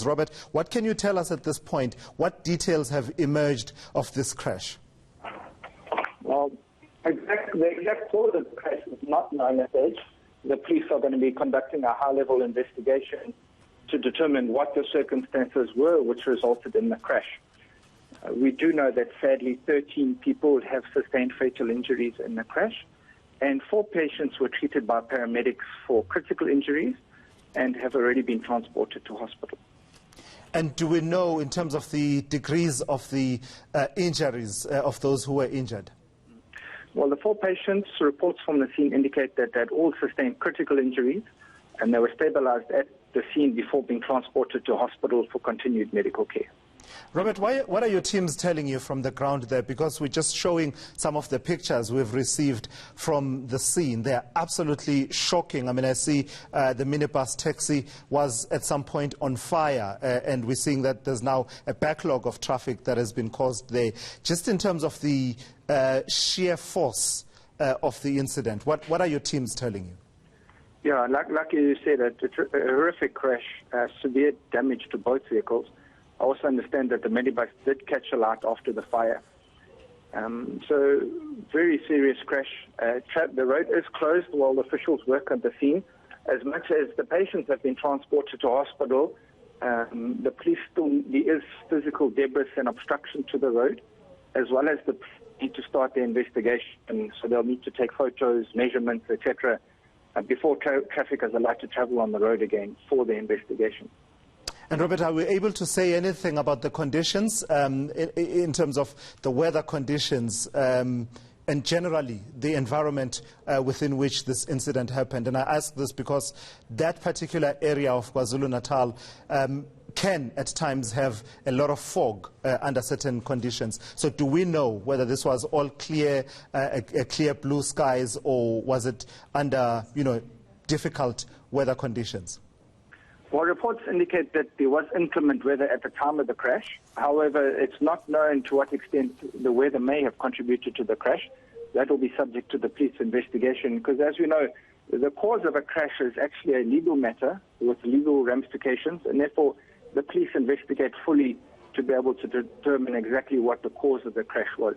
Services. Robert, what can you tell us at this point? What details have emerged of this crash? Well, the exact cause of the crash is not known at this stage. The police are going to be conducting a high-level investigation to determine what the circumstances were which resulted in the crash. We do know that sadly 13 people have sustained fatal injuries in the crash, and 4 patients were treated by paramedics for critical injuries and have already been transported to hospital. And do we know, in terms of the degrees of the injuries of those who were injured? Well, the 4 patients' reports from the scene indicate that they had all sustained critical injuries and they were stabilized at the scene before being transported to hospital for continued medical care. Robert, what are your teams telling you from the ground there? Because we're just showing some of the pictures we've received from the scene. They're absolutely shocking. I mean, I see the minibus taxi was at some point on fire, and we're seeing that there's now a backlog of traffic that has been caused there. Just in terms of the sheer force of the incident, what are your teams telling you? Yeah, like you said, a horrific crash, severe damage to both vehicles. I also understand that the minibus did catch alight after the fire. So, very serious crash. The road is closed while officials work at the scene. As much as the patients have been transported to hospital, the police there is physical debris and obstruction to the road, as well as the police need to start the investigation. So they'll need to take photos, measurements, etc., before traffic is allowed to travel on the road again for the investigation. And Robert, are we able to say anything about the conditions in terms of the weather conditions and generally the environment within which this incident happened? And I ask this because that particular area of KwaZulu-Natal can at times have a lot of fog under certain conditions. So do we know whether this was all clear, clear blue skies, or was it under, difficult weather conditions? Well, reports indicate that there was inclement weather at the time of the crash. However, it's not known to what extent the weather may have contributed to the crash. That will be subject to the police investigation because, as you know, the cause of a crash is actually a legal matter with legal ramifications, and therefore the police investigate fully to be able to determine exactly what the cause of the crash was.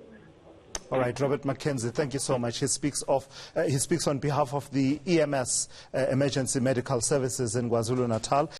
All right, Robert McKenzie, thank you so much. He speaks on behalf of the EMS, Emergency Medical Services in KwaZulu-Natal.